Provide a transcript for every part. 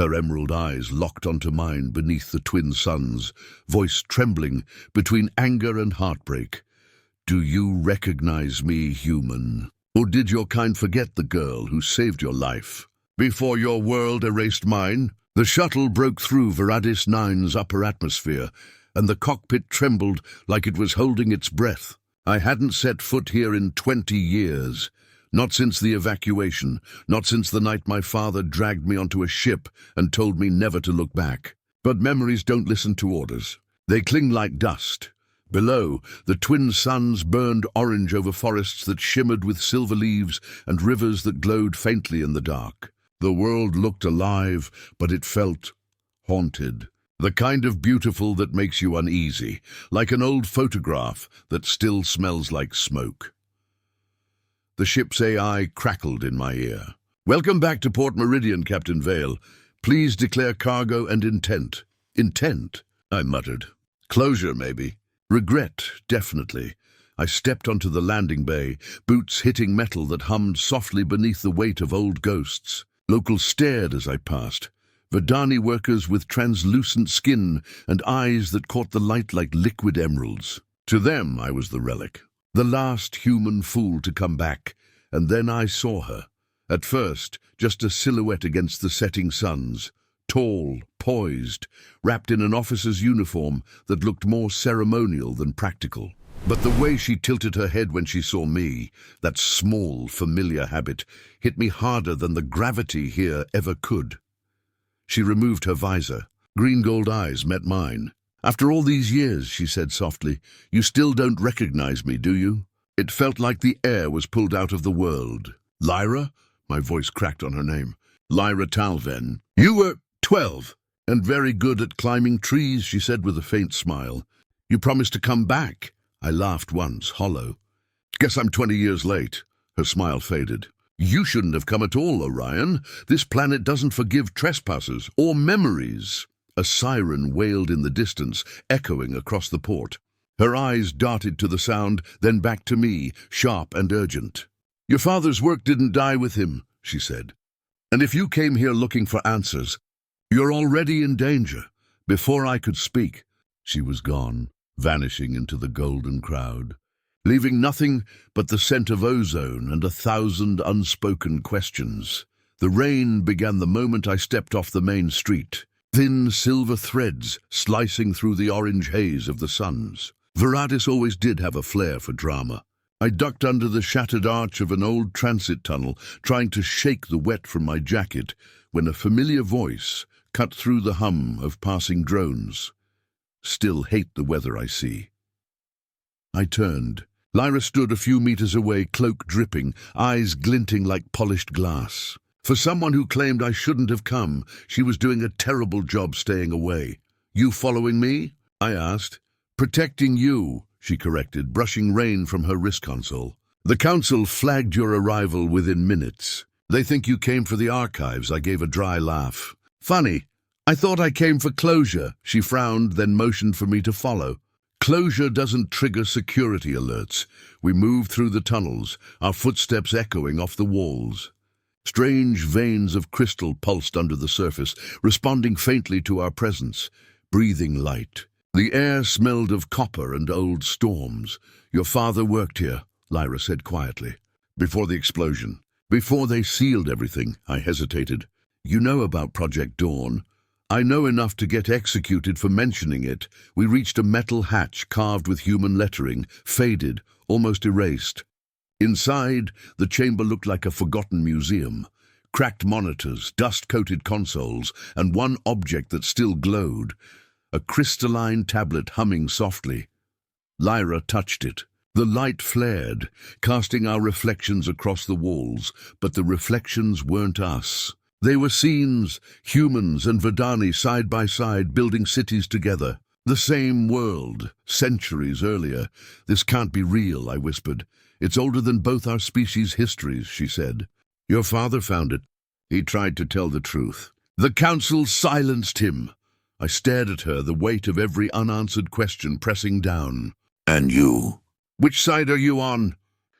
Her emerald eyes locked onto mine beneath the twin suns, voice trembling between anger and heartbreak. "Do you recognize me, human? Or did your kind forget the girl who saved your life before your world erased mine?" The shuttle broke through Veradis 9's upper atmosphere, and the cockpit trembled like it was holding its breath. I hadn't set foot here in 20 years. Not since the evacuation, not since the night my father dragged me onto a ship and told me never to look back. But memories don't listen to orders. They cling like dust. Below, the twin suns burned orange over forests that shimmered with silver leaves and rivers that glowed faintly in the dark. The world looked alive, but it felt haunted. The kind of beautiful that makes you uneasy, like an old photograph that still smells like smoke. The ship's AI crackled in my ear. "Welcome back to Port Meridian, Captain Vale. Please declare cargo and intent." "Intent?" I muttered. "Closure, maybe. Regret, definitely." I stepped onto the landing bay, boots hitting metal that hummed softly beneath the weight of old ghosts. Locals stared as I passed. Verdani workers with translucent skin and eyes that caught the light like liquid emeralds. To them, I was the relic. The last human fool to come back, and then I saw her. At first, just a silhouette against the setting suns, tall, poised, wrapped in an officer's uniform that looked more ceremonial than practical. But the way she tilted her head when she saw me, that small, familiar habit, hit me harder than the gravity here ever could. She removed her visor. Green gold eyes met mine. "After all these years," she said softly, "you still don't recognize me, do you?" It felt like the air was pulled out of the world. "Lyra?" My voice cracked on her name. "Lyra Talven. You were 12 and very good at climbing trees," she said with a faint smile. "You promised to come back." I laughed once, hollow. "Guess I'm 20 years late." Her smile faded. "You shouldn't have come at all, Orion. This planet doesn't forgive trespassers or memories." A siren wailed in the distance, echoing across the port. Her eyes darted to the sound, then back to me, sharp and urgent. "Your father's work didn't die with him," she said. "And if you came here looking for answers, you're already in danger." Before I could speak, she was gone, vanishing into the golden crowd, leaving nothing but the scent of ozone and 1,000 unspoken questions. The rain began the moment I stepped off the main street. Thin silver threads slicing through the orange haze of the suns. Veradis always did have a flair for drama. I ducked under the shattered arch of an old transit tunnel, trying to shake the wet from my jacket, when a familiar voice cut through the hum of passing drones. "Still hate the weather I see." I turned. Lyra stood a few meters away, cloak dripping, eyes glinting like polished glass. For someone who claimed I shouldn't have come, she was doing a terrible job staying away. "You following me?" I asked. "Protecting you," she corrected, brushing rain from her wrist console. "The council flagged your arrival within minutes. They think you came for the archives." I gave a dry laugh. "Funny. I thought I came for closure." She frowned, then motioned for me to follow. Closure doesn't trigger security alerts. We moved through the tunnels, our footsteps echoing off the walls. Strange veins of crystal pulsed under the surface, responding faintly to our presence, breathing light. The air smelled of copper and old storms. "Your father worked here," Lyra said quietly. "Before the explosion. Before they sealed everything," I hesitated. "You know about Project Dawn." "I know enough to get executed for mentioning it." We reached a metal hatch carved with human lettering, faded, almost erased. Inside, the chamber looked like a forgotten museum. Cracked monitors, dust-coated consoles, and one object that still glowed. A crystalline tablet humming softly. Lyra touched it. The light flared, casting our reflections across the walls, but the reflections weren't us. They were scenes, humans and Verdani side by side, building cities together. The same world, centuries earlier. "This can't be real," I whispered. "It's older than both our species' histories," she said. "Your father found it." He tried to tell the truth. "The council silenced him." I stared at her, the weight of every unanswered question pressing down. "And you? Which side are you on?"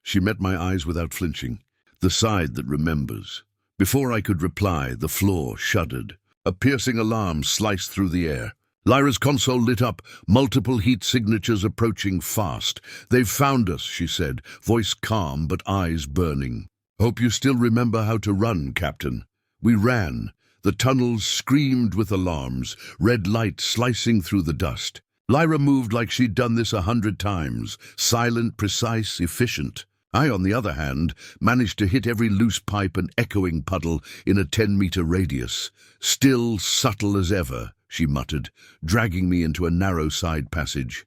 She met my eyes without flinching. "The side that remembers." Before I could reply, the floor shuddered. A piercing alarm sliced through the air. Lyra's console lit up, multiple heat signatures approaching fast. "They've found us," she said, voice calm but eyes burning. "Hope you still remember how to run, Captain." We ran. The tunnels screamed with alarms, red light slicing through the dust. Lyra moved like she'd done this 100 times, silent, precise, efficient. I, on the other hand, managed to hit every loose pipe and echoing puddle in a 10-meter radius. "Still subtle as ever," she muttered, dragging me into a narrow side passage.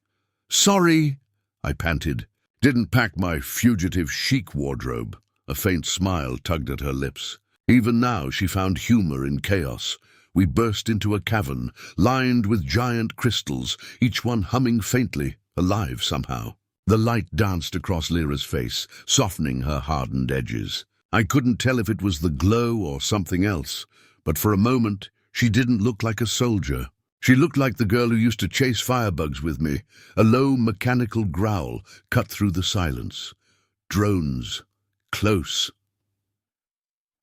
"Sorry," I panted. "Didn't pack my fugitive chic wardrobe." A faint smile tugged at her lips. Even now she found humor in chaos. We burst into a cavern, lined with giant crystals, each one humming faintly, alive somehow. The light danced across Lyra's face, softening her hardened edges. I couldn't tell if it was the glow or something else, but for a moment she didn't look like a soldier. She looked like the girl who used to chase firebugs with me. A low mechanical growl cut through the silence. Drones. Close.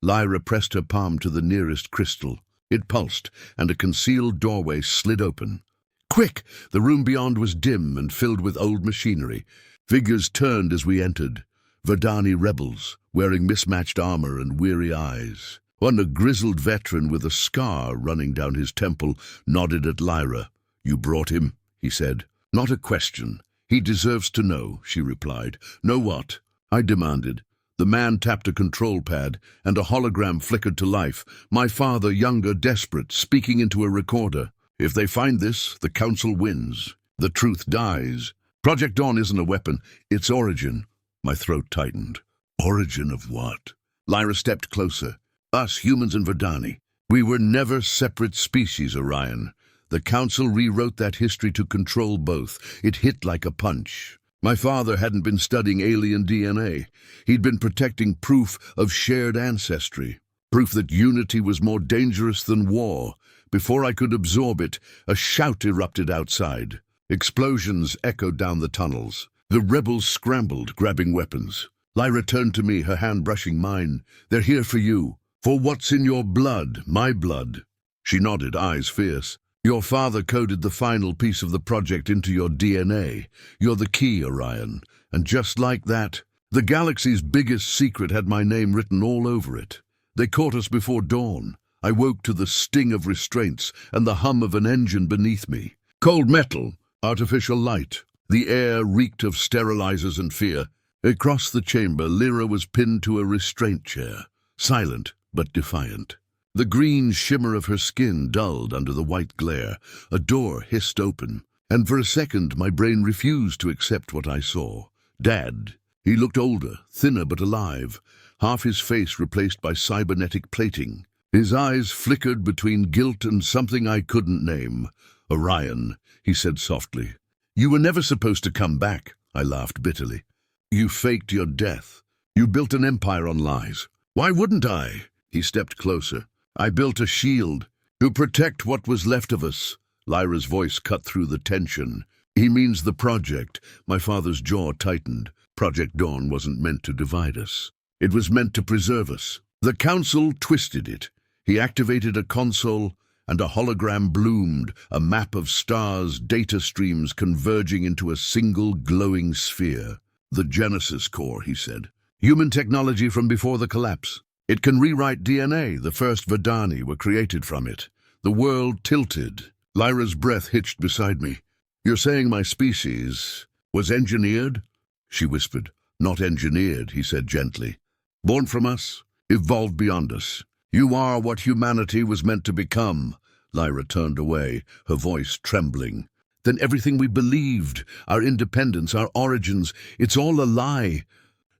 Lyra pressed her palm to the nearest crystal. It pulsed, and a concealed doorway slid open. "Quick!" The room beyond was dim and filled with old machinery. Figures turned as we entered. Verdani rebels, wearing mismatched armor and weary eyes. One, a grizzled veteran with a scar running down his temple, nodded at Lyra. "You brought him?" he said. "Not a question. He deserves to know," she replied. "Know what?" I demanded. The man tapped a control pad, and a hologram flickered to life. My father, younger, desperate, speaking into a recorder. "If they find this, the Council wins. The truth dies. Project Dawn isn't a weapon, it's origin." My throat tightened. Origin of what? Lyra stepped closer. "Us, humans and Verdani. We were never separate species, Orion. The Council rewrote that history to control both. It hit like a punch. My father hadn't been studying alien DNA. He'd been protecting proof of shared ancestry. Proof that unity was more dangerous than war. Before I could absorb it, a shout erupted outside. Explosions echoed down the tunnels. The rebels scrambled, grabbing weapons. Lyra turned to me, her hand brushing mine. "They're here for you. For what's in your blood, my blood." She nodded, eyes fierce. "Your father coded the final piece of the project into your DNA. You're the key, Orion. And just like that, the galaxy's biggest secret had my name written all over it. They caught us before dawn. I woke to the sting of restraints and the hum of an engine beneath me. Cold metal, artificial light. The air reeked of sterilizers and fear. Across the chamber, Lyra was pinned to a restraint chair, silent but defiant. The green shimmer of her skin dulled under the white glare. A door hissed open, and for a second my brain refused to accept what I saw. Dad. He looked older, thinner but alive, half his face replaced by cybernetic plating. His eyes flickered between guilt and something I couldn't name. "Orion," he said softly. "You were never supposed to come back," I laughed bitterly. "You faked your death. You built an empire on lies." "Why wouldn't I?" He stepped closer. "I built a shield to protect what was left of us." Lyra's voice cut through the tension. "He means the project." My father's jaw tightened. Project Dawn wasn't meant to divide us. It was meant to preserve us. The Council twisted it. He activated a console, and a hologram bloomed, a map of stars, data streams converging into a single glowing sphere. "The Genesis Core," he said. "Human technology from before the collapse. It can rewrite DNA. The first Verdani were created from it." The world tilted. Lyra's breath hitched beside me. "You're saying my species was engineered?" She whispered. "Not engineered," he said gently. "Born from us, evolved beyond us. You are what humanity was meant to become." Lyra turned away, her voice trembling. "Then everything we believed, our independence, our origins, it's all a lie."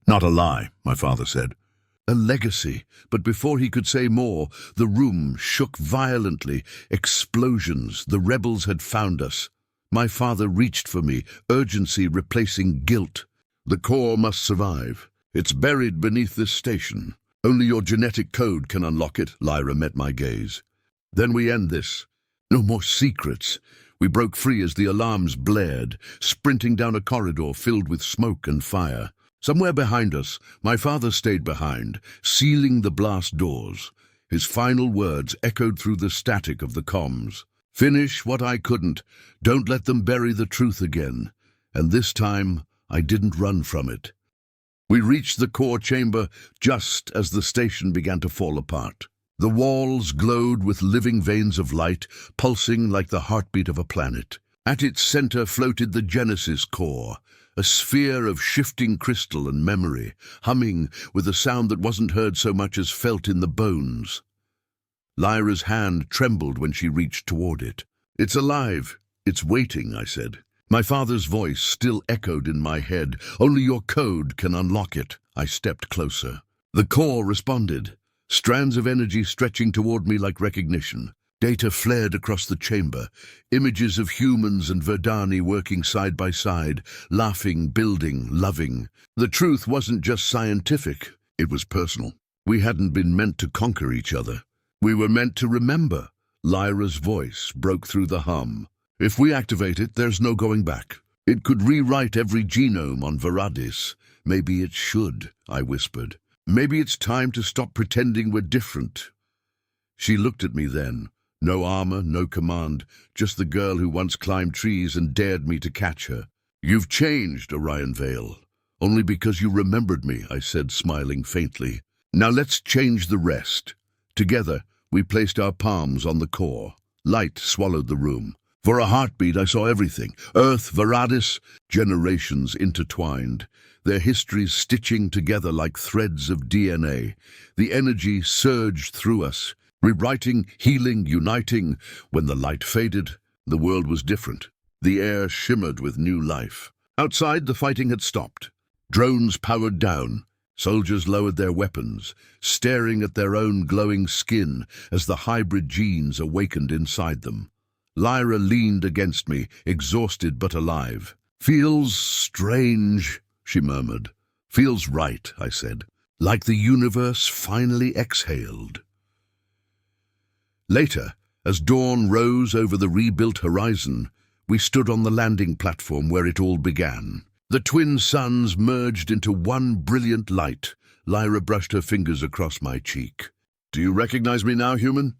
"Not a lie," my father said. "A legacy." But before he could say more, the room shook violently. Explosions. The rebels had found us. My father reached for me, urgency replacing guilt. "The core must survive. It's buried beneath this station. Only your genetic code can unlock it." Lyra met my gaze. "Then we end this. No more secrets." We broke free as the alarms blared, sprinting down a corridor filled with smoke and fire. Somewhere behind us, my father stayed behind, sealing the blast doors. His final words echoed through the static of the comms. Finish what I couldn't. Don't let them bury the truth again. And this time, I didn't run from it. We reached the core chamber just as the station began to fall apart. The walls glowed with living veins of light, pulsing like the heartbeat of a planet. At its center floated the Genesis core, a sphere of shifting crystal and memory, humming with a sound that wasn't heard so much as felt in the bones. Lyra's hand trembled when she reached toward it. "It's alive. It's waiting," I said. My father's voice still echoed in my head. "Only your code can unlock it." I stepped closer. The core responded, strands of energy stretching toward me like recognition. Data flared across the chamber, images of humans and Verdani working side by side, laughing, building, loving. The truth wasn't just scientific, it was personal. We hadn't been meant to conquer each other. We were meant to remember. Lyra's voice broke through the hum. "If we activate it, there's no going back. It could rewrite every genome on Veradis. Maybe it should," I whispered. "Maybe it's time to stop pretending we're different." She looked at me then. No armor, no command, just the girl who once climbed trees and dared me to catch her. "You've changed, Orion Vale. Only because you remembered me," I said, smiling faintly. "Now let's change the rest." Together, we placed our palms on the core. Light swallowed the room. For a heartbeat, I saw everything. Earth, Veradis, generations intertwined. Their histories stitching together like threads of DNA. The energy surged through us, rewriting, healing, uniting. When the light faded, the world was different. The air shimmered with new life. Outside, the fighting had stopped. Drones powered down. Soldiers lowered their weapons, staring at their own glowing skin as the hybrid genes awakened inside them. Lyra leaned against me, exhausted but alive. "Feels strange," she murmured. "Feels right," I said. Like the universe finally exhaled. Later, as dawn rose over the rebuilt horizon, we stood on the landing platform where it all began. The twin suns merged into one brilliant light. Lyra brushed her fingers across my cheek. "Do you recognize me now, human?"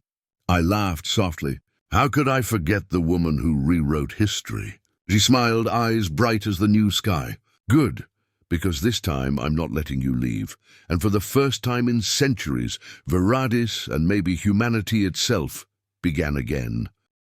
I laughed softly. How could I forget the woman who rewrote history? She smiled, eyes bright as the new sky. "Good, because this time I'm not letting you leave. And for the first time in centuries, Veradis and maybe humanity itself began again."